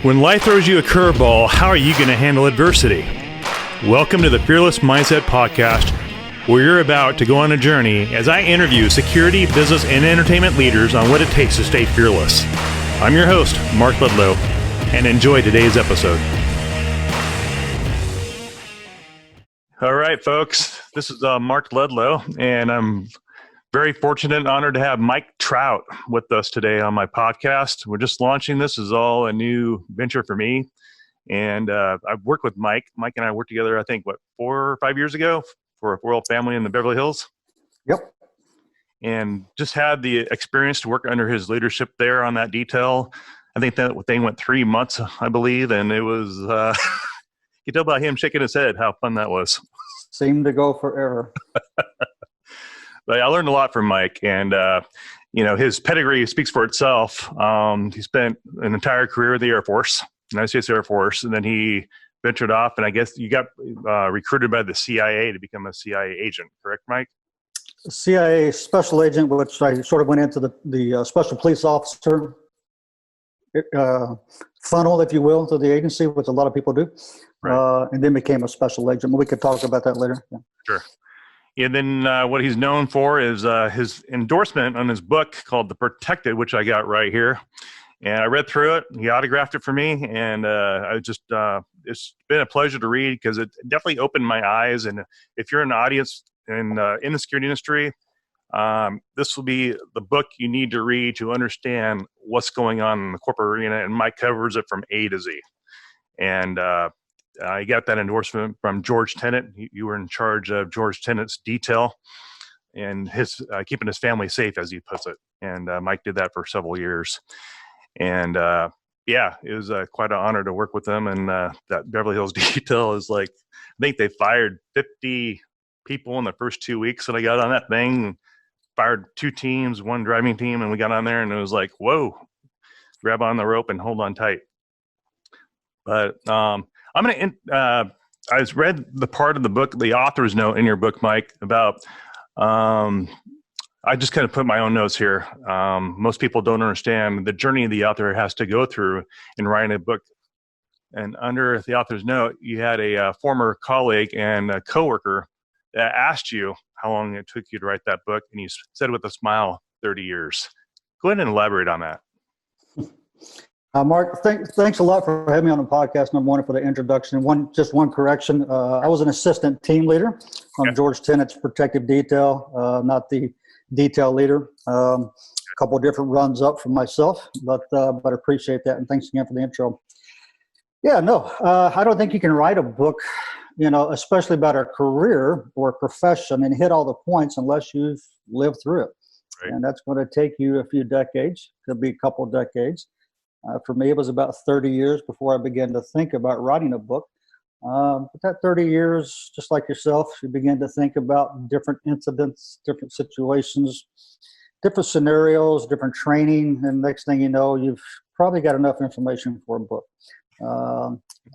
When life throws you a curveball, how are you going to handle adversity? Welcome to the Fearless Mindset Podcast, where you're about to go on a journey as I interview security, business, and entertainment leaders on what it takes to stay fearless. I'm your host, Mark Ludlow, and enjoy today's episode. All right, folks, this is Mark Ludlow, and I'm very fortunate and honored to have Mike Trott with us today on my podcast. We're just launching this. This is all a new venture for me. And I've worked with Mike. Mike and I worked together, I think, 4 or 5 years ago for a royal family in the Beverly Hills. Yep. And just had the experience to work under his leadership there on that detail. I think that thing went 3 months, I believe. And it was, you can tell by him shaking his head how fun that was. Seemed to go forever. But I learned a lot from Mike, and his pedigree speaks for itself. He spent an entire career with the Air Force, United States Air Force, and then he ventured off. And I guess you got recruited by the CIA to become a CIA agent, correct, Mike? CIA special agent, which I sort of went into the special police officer funnel, if you will, to the agency, which a lot of people do, right. And then became a special agent. We could talk about that later. Yeah. Sure. And then what he's known for is his endorsement on his book called The Protected, which I got right here. And I read through it. He autographed it for me. And it's been a pleasure to read because it definitely opened my eyes. And if you're an audience in the security industry, this will be the book you need to read to understand what's going on in the corporate arena. And Mike covers it from A to Z. And I got that endorsement from George Tenet. You were in charge of George Tenet's detail and his keeping his family safe, as he puts it. And Mike did that for several years. And it was quite an honor to work with them. And that Beverly Hills detail is like, I think they fired 50 people in the first 2 weeks that I got on that thing. Fired 2 teams, 1 driving team, and we got on there, and it was like, whoa, grab on the rope and hold on tight. But I'm going to, I read the part of the book, the author's note in your book, Mike, about, I just kind of put my own notes here. Most people don't understand the journey the author has to go through in writing a book. And under the author's note, you had a former colleague and a coworker that asked you how long it took you to write that book. And you said with a smile, 30 years. Go ahead and elaborate on that. Mark, thanks a lot for having me on the podcast. Number one, for the introduction. One correction. I was an assistant team leader on George Tenet's protective detail, not the detail leader. A couple of different runs up from myself, but I appreciate that. And thanks again for the intro. Yeah, no, I don't think you can write a book, especially about a career or a profession and hit all the points unless you've lived through it. Right. And that's going to take you a few decades, could be a couple of decades. For me, it was about 30 years before I began to think about writing a book. But that 30 years, just like yourself, you begin to think about different incidents, different situations, different scenarios, different training. And next thing you know, you've probably got enough information for a book.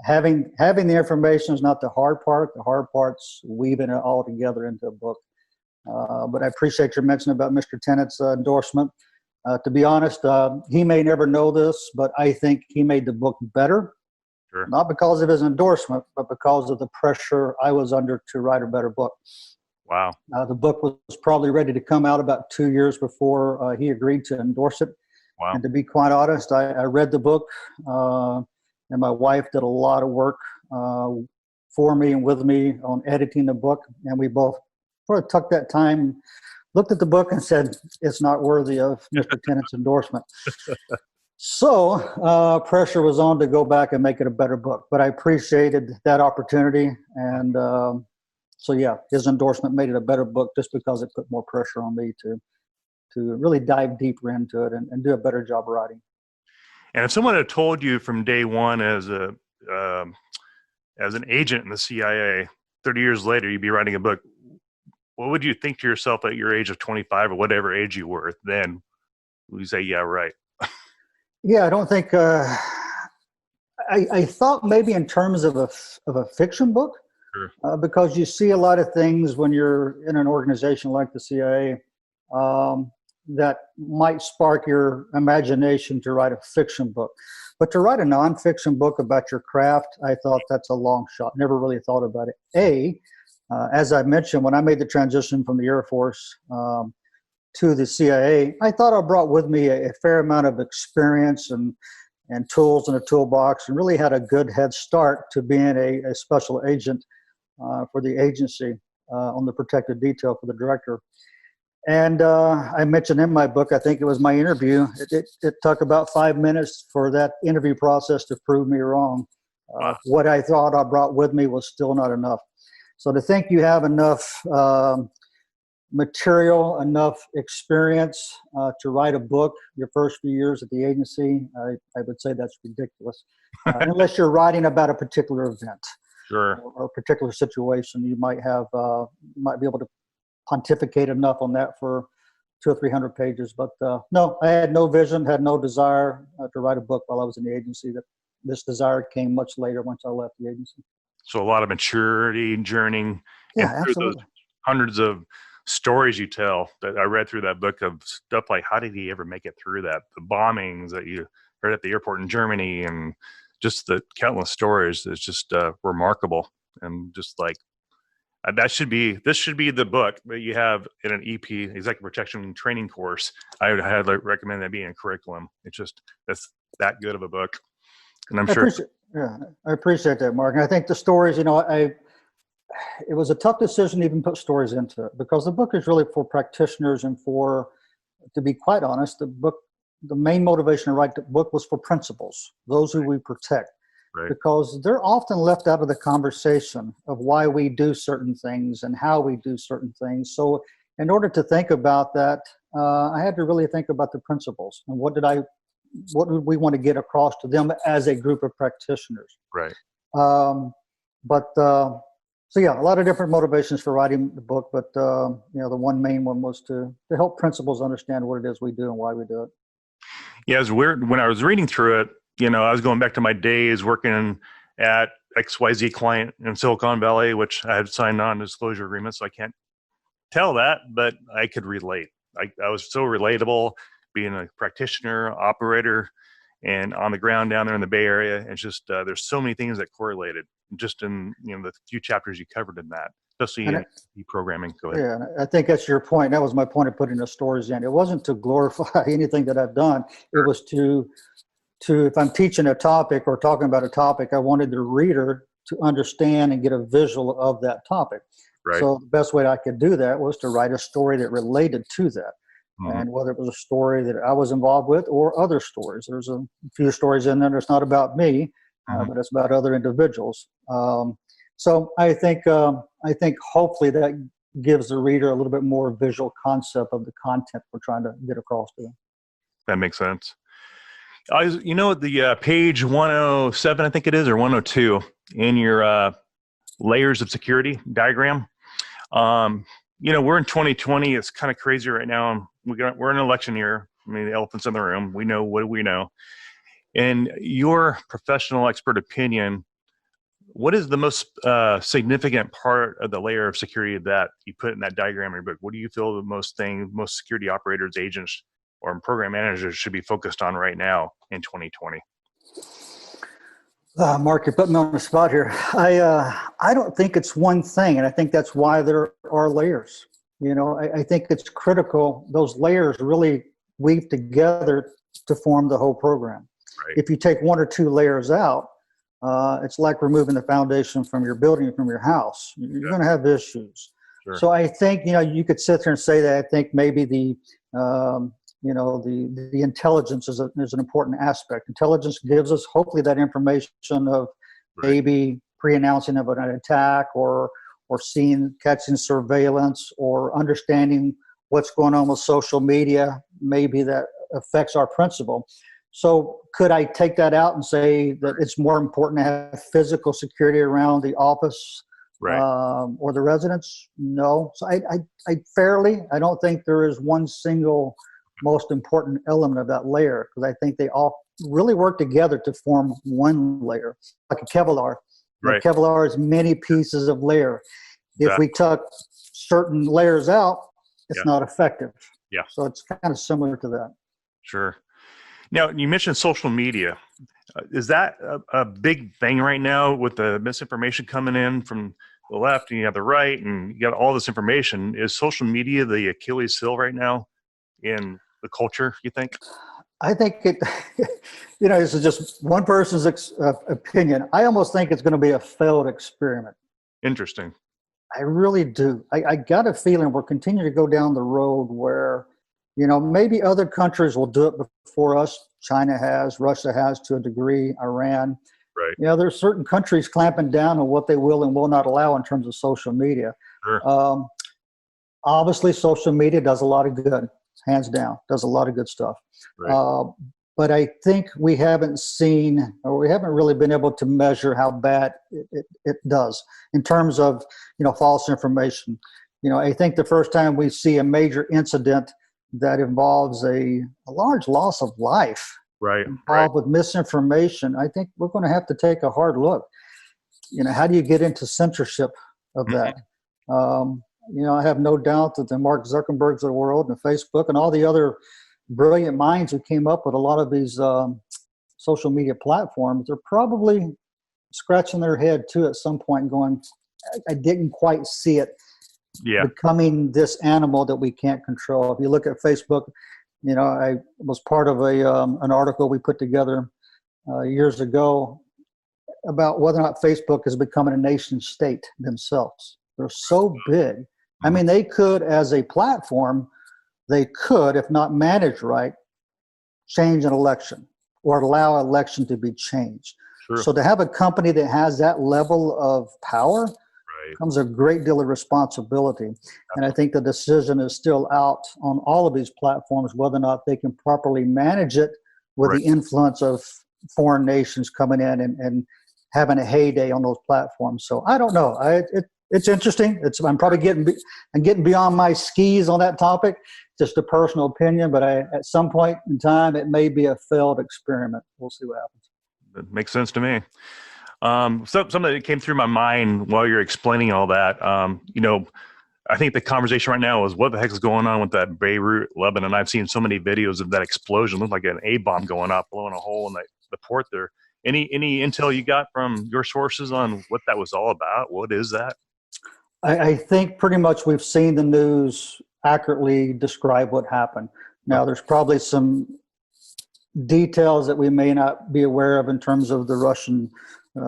Having the information is not the hard part. The hard part's weaving it all together into a book. But I appreciate your mention about Mr. Tenet's endorsement. To be honest, he may never know this, but I think he made the book better. Sure. Not because of his endorsement, but because of the pressure I was under to write a better book. Wow. The book was probably ready to come out about 2 years before he agreed to endorse it. Wow. And to be quite honest, I read the book, and my wife did a lot of work for me and with me on editing the book. And we both sort of took that time, looked at the book and said, it's not worthy of Mr. Tenet's endorsement. So pressure was on to go back and make it a better book. But I appreciated that opportunity. And his endorsement made it a better book just because it put more pressure on me to really dive deeper into it and do a better job writing. And if someone had told you from day one as an agent in the CIA, 30 years later, you'd be writing a book, what would you think to yourself at your age of 25 or whatever age you were then? Would you say, yeah, right? Yeah, I don't think, I thought maybe in terms of a fiction book, sure. Because you see a lot of things when you're in an organization like the CIA that might spark your imagination to write a fiction book. But to write a nonfiction book about your craft, I thought that's a long shot. Never really thought about it. As I mentioned, when I made the transition from the Air Force to the CIA, I thought I brought with me a fair amount of experience and tools in a toolbox, and really had a good head start to being a special agent for the agency on the protective detail for the director. And I mentioned in my book, I think it was my interview, it took about 5 minutes for that interview process to prove me wrong. Wow. What I thought I brought with me was still not enough. So to think you have enough material, enough experience to write a book your first few years at the agency, I would say that's ridiculous. Unless you're writing about a particular event. Sure. Or a particular situation, you might be able to pontificate enough on that for 200 or 300 pages. But no, I had no vision, had no desire to write a book while I was in the agency. That this desire came much later once I left the agency. So a lot of maturity and journeying. Yeah, and absolutely. Those hundreds of stories you tell that I read through that book of stuff like, how did he ever make it through that? The bombings that you heard at the airport in Germany, and just the countless stories. It's just remarkable. And just like, this should be the book that you have in an EP, executive protection training course. I would highly recommend that being a curriculum. It's just, that's that good of a book. And I'm sure. I appreciate that, Mark. And I think the stories, it was a tough decision to even put stories into it, because the book is really for practitioners and to be quite honest, the main motivation to write the book was for principals, those who we protect. Right. Because they're often left out of the conversation of why we do certain things and how we do certain things. So in order to think about that, I had to really think about the principles and what did we want to get across to them as a group of practitioners. Right. So yeah, a lot of different motivations for writing the book, but the one main one was to help principals understand what it is we do and why we do it. Yeah, it was weird when I was reading through it. I was going back to my days working at XYZ client in Silicon Valley, which I had signed non-disclosure agreements, so I can't tell that, but I could relate. I was so relatable, being a practitioner, operator, and on the ground down there in the Bay Area. It's just there's so many things that correlated just in the few chapters you covered in that, especially in programming. Go ahead. Yeah, and I think that's your point. That was my point of putting the stories in. It wasn't to glorify anything that I've done. It was to if I'm teaching a topic or talking about a topic, I wanted the reader to understand and get a visual of that topic. Right. So the best way I could do that was to write a story that related to that. Mm-hmm. And whether it was a story that I was involved with or other stories. There's a few stories in there that's not about me, but it's about other individuals. So I think hopefully that gives the reader a little bit more visual concept of the content we're trying to get across to them. That makes sense. The page 107, I think it is, or 102 in your layers of security diagram. We're in 2020. It's kind of crazy right now. We're in an election year. I mean, the elephant's in the room. We know what we know. In your professional expert opinion, what is the most significant part of the layer of security that you put in that diagram in your book? What do you feel most security operators, agents, or program managers should be focused on right now in 2020? Mark, you're putting me on the spot here. I don't think it's one thing, and I think that's why there are layers. I think it's critical. Those layers really weave together to form the whole program. Right. If you take one or two layers out, it's like removing the foundation from your building, from your house. You're going to have issues. Sure. So I think, you could sit there and say that I think maybe the intelligence is an important aspect. Intelligence gives us hopefully that information of maybe pre-announcing of an attack or catching surveillance or understanding what's going on with social media, maybe that affects our principle. So could I take that out and say that it's more important to have physical security around the office or the residence? No. So I don't think there is one single most important element of that layer, because I think they all really work together to form one layer, like a Kevlar. Right. Kevlar is many pieces of layer. If we took certain layers out, it's not effective. Yeah. So it's kind of similar to that. Sure. Now, you mentioned social media. Is that a big thing right now with the misinformation coming in from the left and you have the right and you got all this information? Is social media the Achilles heel right now in the culture, you think? I think it, this is just one person's opinion. I almost think it's going to be a failed experiment. Interesting. I really do. I got a feeling we're continuing to go down the road where, maybe other countries will do it before us. China has, Russia has to a degree, Iran. Right. There's certain countries clamping down on what they will and will not allow in terms of social media. Sure. Obviously, social media does a lot of good, hands down, does a lot of good stuff. Right. But I think we haven't seen, or we haven't really been able to measure how bad it does in terms of, false information. I think the first time we see a major incident that involves a large loss of life, Right. involved with misinformation, I think we're going to have to take a hard look. How do you get into censorship of that? I have no doubt that the Mark Zuckerbergs of the world and Facebook and all the other brilliant minds who came up with a lot of these social media platforms are probably scratching their head too at some point and going, I didn't quite see it becoming this animal that we can't control. If you look at Facebook, I was part of an article we put together years ago about whether or not Facebook is becoming a nation state themselves. They're so big. I mean, they could, as a platform, they could, if not managed right, change an election or allow an election to be changed. Sure. So to have a company that has that level of power comes a great deal of responsibility. And I think the decision is still out on all of these platforms, whether or not they can properly manage it with the influence of foreign nations coming in and having a heyday on those platforms. So I don't know. It's interesting. I'm probably getting beyond my skis on that topic, just a personal opinion, but at some point in time, it may be a failed experiment. We'll see what happens. That makes sense to me. Something that came through my mind while you're explaining all that, I think the conversation right now is what the heck is going on with that Beirut, Lebanon. I've seen so many videos of that explosion. It looked like an A-bomb going up, blowing a hole in the port there. Any intel you got from your sources on what that was all about? What is that? I think pretty much we've seen the news accurately describe what happened. Now, there's probably some details that we may not be aware of in terms of the Russian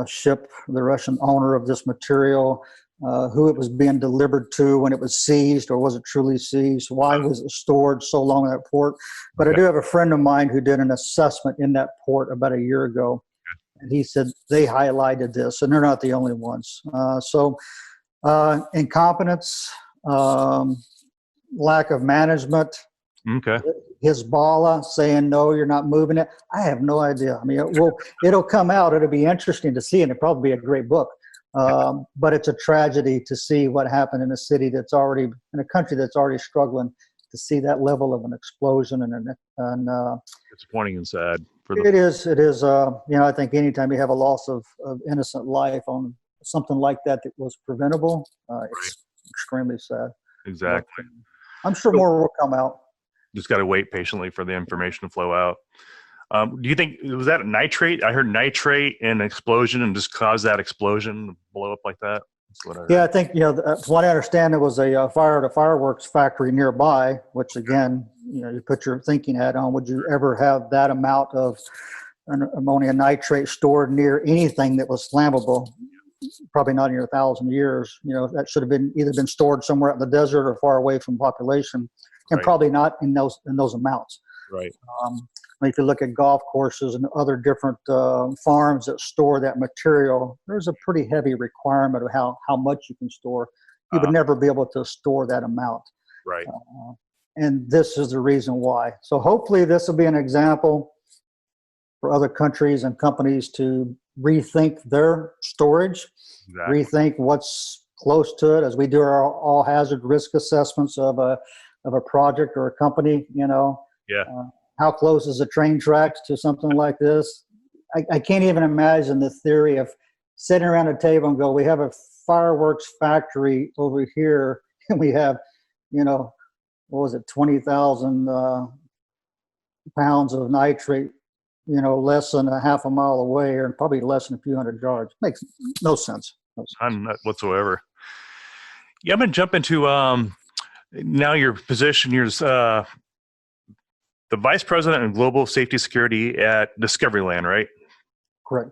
ship, the Russian owner of this material, who it was being delivered to when it was seized, or was it truly seized? Why was it stored so long in that port? But I do have a friend of mine who did an assessment in that port about a year ago, and he said they highlighted this, and they're not the only ones. Incompetence, lack of management. Okay. Hezbollah saying, no, you're not moving it. I have no idea. I mean, it'll come out. It'll be interesting to see, and it'll probably be a great book. But it's a tragedy to see what happened in a city in a country that's already struggling, to see that level of an explosion and disappointing and sad. It is. I think anytime you have a loss of innocent life on something like that was preventable, it's extremely sad. Exactly. But I'm sure more will come out. Just got to wait patiently for the information to flow out. Do you think, was that a nitrate? I heard nitrate and explosion and just caused that explosion to blow up like that. I think, from what I understand, it was a fire at a fireworks factory nearby, which again, you put your thinking hat on. Would you ever have that amount of ammonium nitrate stored near anything that was flammable? Probably not in your 1,000 years. That should have either been stored somewhere out in the desert or far away from population, and probably not in those amounts. Right. If you look at golf courses and other different farms that store that material, there's a pretty heavy requirement of how much you can store. You would never be able to store that amount. Right. And this is the reason why. So hopefully this will be an example for other countries and companies to rethink their storage, rethink what's close to it, as we do our all hazard risk assessments of a project or a company. How close is the train tracks to something like this? I can't even imagine the theory of sitting around a table and go, we have a fireworks factory over here, and we have, 20,000 pounds of nitrate less than a half a mile away or probably less than a few hundred yards. Makes no sense. No sense. Not whatsoever. Yeah, I'm going to jump into now your position. You're the Vice President of Global Safety Security at Discoveryland, right? Correct.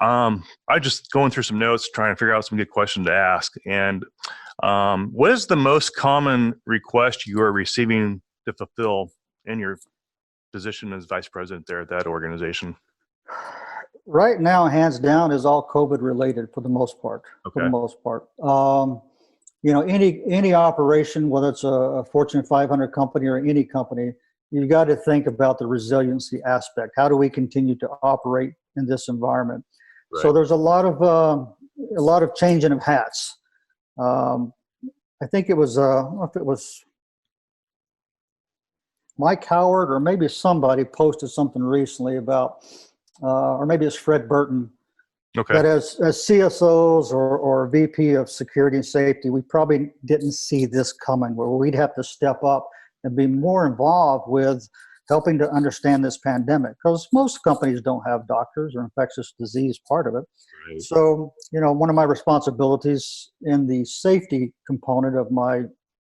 I just going through some notes, trying to figure out some good questions to ask. And what is the most common request you are receiving to fulfill in your position as Vice President there at that organization? Right now, hands down, is all COVID related for the most part. Okay. For the most part, any operation, whether it's a Fortune 500 company or any company, you got to think about the resiliency aspect. How do we continue to operate in this environment? Right. So there's a lot of changing of hats. I think it was I don't know if it was Mike Howard or maybe somebody posted something recently about, or maybe it's Fred Burton, okay, that as CSOs or VP of security and safety, we probably didn't see this coming, where we'd have to step up and be more involved with helping to understand this pandemic, because most companies don't have doctors or infectious disease part of it. Right. So, one of my responsibilities in the safety component of my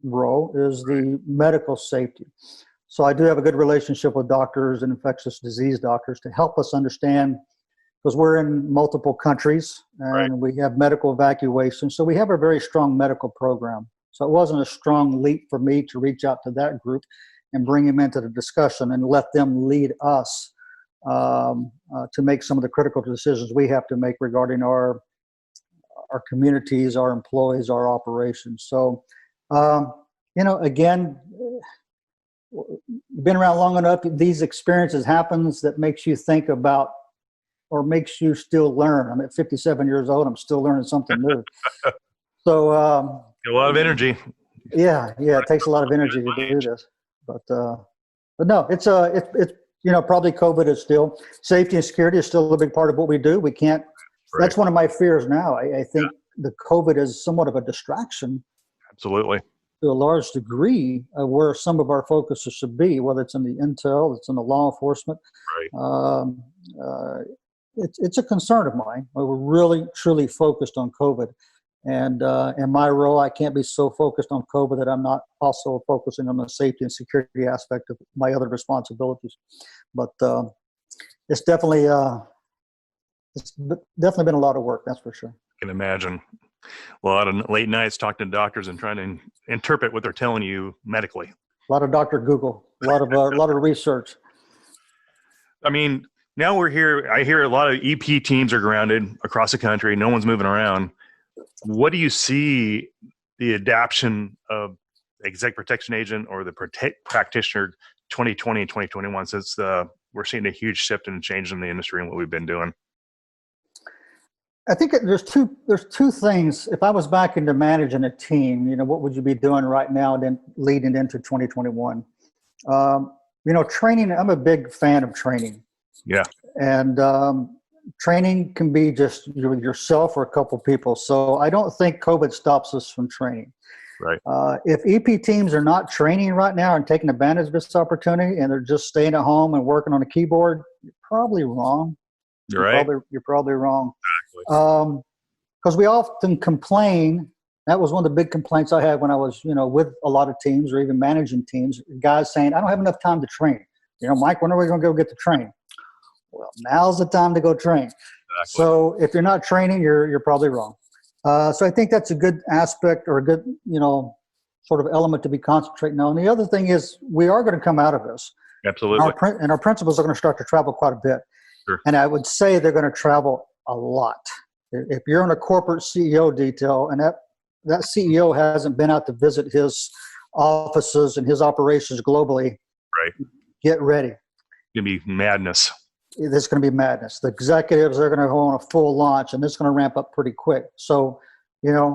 role is the medical safety. So I do have a good relationship with doctors and infectious disease doctors to help us understand, because we're in multiple countries and right. we have medical evacuation. So we have a very strong medical program. So it wasn't a strong leap for me to reach out to that group and bring them into the discussion and let them lead us to make some of the critical decisions we have to make regarding our communities, our employees, our operations. So, again, been around long enough, these experiences happens that makes you think about, or makes you still learn. I'm at 57 years old. I'm still learning something new. So a lot of energy. Yeah, it takes a lot of energy to do this. But no, it's probably COVID is still, safety and security is still a big part of what we do. We can't. Right. That's one of my fears now. I think the COVID is somewhat of a distraction. Absolutely. To a large degree of where some of our focuses should be, whether it's in the intel, it's in the law enforcement. Right. It's a concern of mine. We're really, truly focused on COVID. And in my role, I can't be so focused on COVID that I'm not also focusing on the safety and security aspect of my other responsibilities. But it's definitely been a lot of work, that's for sure. I can imagine. A lot of late nights talking to doctors and trying to interpret what they're telling you medically. A lot of Dr. Google, a lot of research. I mean, now we're here. I hear a lot of EP teams are grounded across the country. No one's moving around. What do you see the adaptation of exec protection agent or the practitioner 2020 and 2021, since we're seeing a huge shift and change in the industry and what we've been doing? I think there's two things. If I was back into managing a team, what would you be doing right now then leading into 2021? Training, I'm a big fan of training. Yeah. And training can be just yourself or a couple people. So I don't think COVID stops us from training. Right. If EP teams are not training right now and taking advantage of this opportunity and they're just staying at home and working on a keyboard, you're probably wrong. You're right. You're probably wrong. Because we often complain. That was one of the big complaints I had when I was, with a lot of teams or even managing teams. Guys saying, "I don't have enough time to train." Mike, when are we going to go get to train? Well, now's the time to go train. Exactly. So if you're not training, you're probably wrong. So I think that's a good aspect or a good, sort of element to be concentrating on. The other thing is we are going to come out of this. Absolutely. And our principals are going to start to travel quite a bit. Sure. And I would say they're going to travel a lot. If you're in a corporate CEO detail and that CEO hasn't been out to visit his offices and his operations globally, right? Get ready. It's going to be madness. There's going to be madness. The executives are going to go on a full launch, and it's going to ramp up pretty quick. So,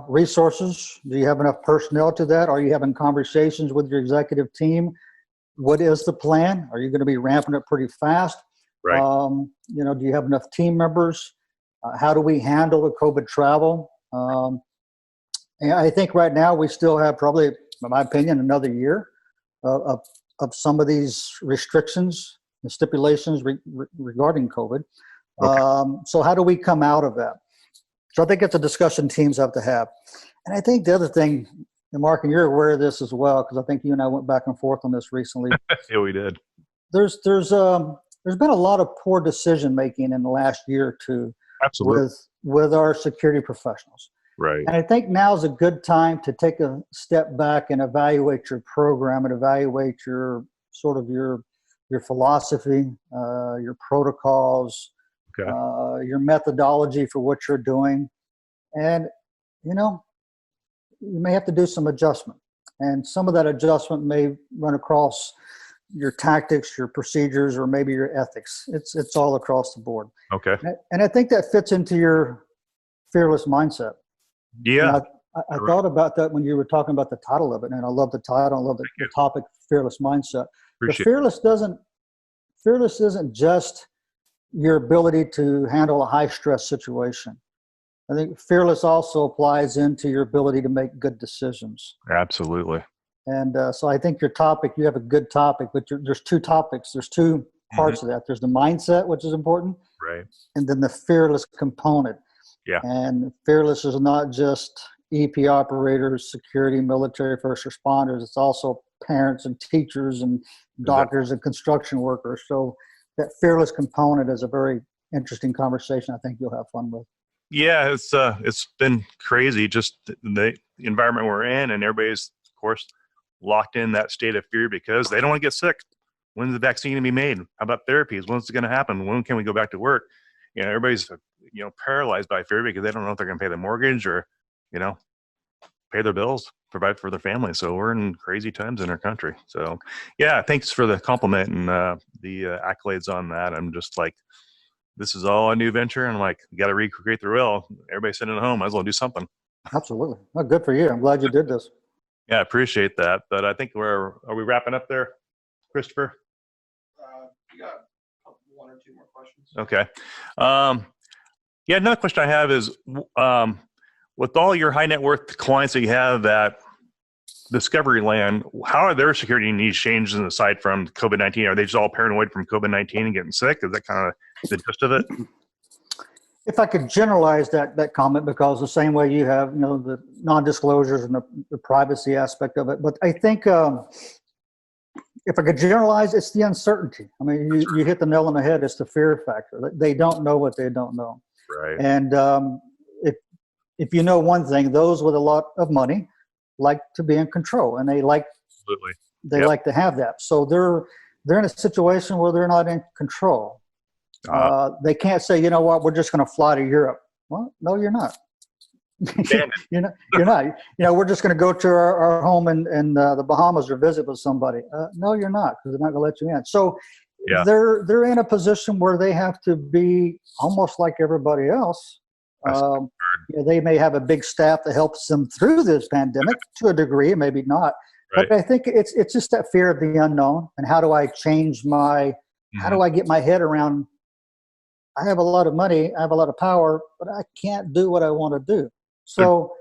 resources, do you have enough personnel to that? Are you having conversations with your executive team? What is the plan? Are you going to be ramping it pretty fast? Right. Do you have enough team members? How do we handle the COVID travel? And I think right now we still have probably, in my opinion, another year of some of these restrictions. stipulations regarding COVID. Okay. So how do we come out of that? So I think it's a discussion teams have to have. And I think the other thing, and Mark, and you're aware of this as well, because I think you and I went back and forth on this recently. Yeah, we did. There's been a lot of poor decision making in the last year or two. Absolutely. With our security professionals. Right. And I think now is a good time to take a step back and evaluate your program and evaluate your sort of your philosophy, your protocols, Okay. your methodology for what you're doing. And, you may have to do some adjustment. And some of that adjustment may run across your tactics, your procedures, or maybe your ethics. It's all across the board. Okay. And I think that fits into your fearless mindset. Yeah. I thought about that when you were talking about the title of it, and I love the title. I love the topic, fearless mindset. But fearless isn't just your ability to handle a high stress situation. I think fearless also applies into your ability to make good decisions. Absolutely. And so I think your topic, you have a good topic, but there's two topics. There's two parts of that. There's the mindset, which is important. Right. And then the fearless component. Yeah. And fearless is not just EP operators, security, military, first responders. It's also parents and teachers and doctors and construction workers. So that fearless component is a very interesting conversation I think you'll have fun with. Yeah, it's been crazy, just the environment we're in, and everybody's, of course, locked in that state of fear because they don't want to get sick. When's the vaccine going to be made? How about therapies? When's it going to happen? When can we go back to work? Everybody's paralyzed by fear because they don't know if they're going to pay their mortgage or pay their bills, provide for their family. So we're in crazy times in our country. So yeah, thanks for the compliment and the accolades on that. I'm just like, this is all a new venture, and I'm like, you got to recreate the wheel. Everybody's sitting at home, might as well do something. Absolutely. Well, good for you. I'm glad you did this. Yeah, I appreciate that. But I think are we wrapping up there, Christopher? You got one or two more questions. Okay. Yeah, another question I have is, with all your high net worth clients that you have at Discovery Land, how are their security needs changed aside from COVID-19? Are they just all paranoid from COVID-19 and getting sick? Is that kind of the gist of it? If I could generalize that comment, because the same way you have, the non-disclosures and the privacy aspect of it. But I think if I could generalize, it's the uncertainty. I mean, you hit the nail on the head. It's the fear factor. They don't know what they don't know. Right. And if you know one thing, those with a lot of money like to be in control, and they like to have that. So they're in a situation where they're not in control. They can't say, you know what, we're just going to fly to Europe. Well, no, you're not. You're not. We're just going to go to our home in the Bahamas or visit with somebody. No, you're not, because they're not going to let you in. So they're in a position where they have to be almost like everybody else. They may have a big staff that helps them through this pandemic to a degree, maybe not. Right. But I think it's just that fear of the unknown, and how do I change how do I get my head around, I have a lot of money, I have a lot of power, but I can't do what I want to do. So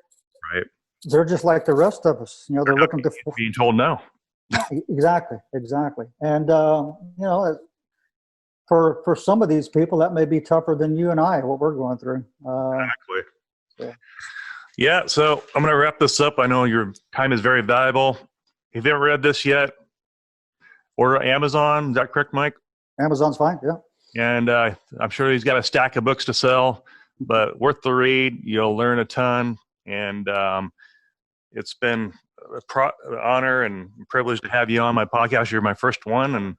they're just like the rest of us. They're looking to being told no. Exactly. And for some of these people, that may be tougher than you and I, what we're going through. Exactly. Yeah. So I'm going to wrap this up. I know your time is very valuable. If you haven't read this yet, order Amazon. Is that correct, Mike? Amazon's fine. Yeah. And I'm sure he's got a stack of books to sell, but worth the read. You'll learn a ton. And it's been an honor and privilege to have you on my podcast. You're my first one, and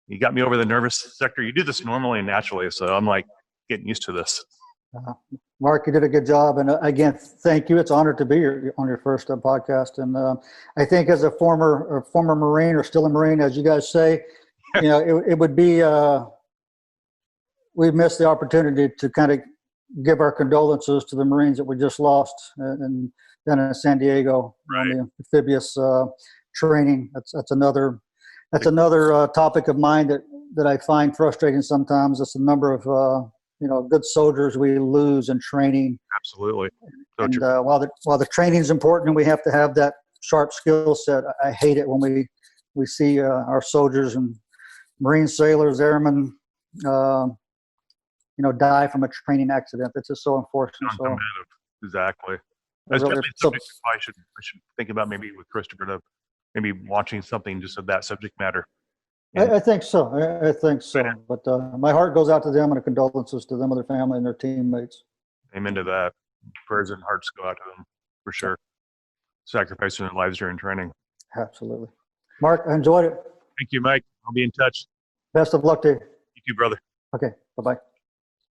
you got me over the nervous sector. You do this normally and naturally, so I'm like getting used to this. Mark, you did a good job. And again, thank you. It's an honor to be on your first podcast. And I think as a former Marine, or still a Marine, as you guys say, it would be, we missed the opportunity to kind of give our condolences to the Marines that we just lost down in San Diego on the amphibious training. That's another topic of mine that I find frustrating sometimes. It's the number of good soldiers we lose in training. Absolutely. So and while the training is important and we have to have that sharp skill set, I hate it when we see our soldiers and Marine sailors, airmen, die from a training accident. It's just so unfortunate. So Exactly. I That's really, definitely something I should think about maybe with Christopher, to maybe watching something just of that subject matter. I think so. I think so. But my heart goes out to them, and condolences to them and their family and their teammates. Amen to that. Prayers and hearts go out to them for sure. Sacrificing their lives during training. Absolutely. Mark, I enjoyed it. Thank you, Mike. I'll be in touch. Best of luck to you. You too, brother. Okay. Bye-bye.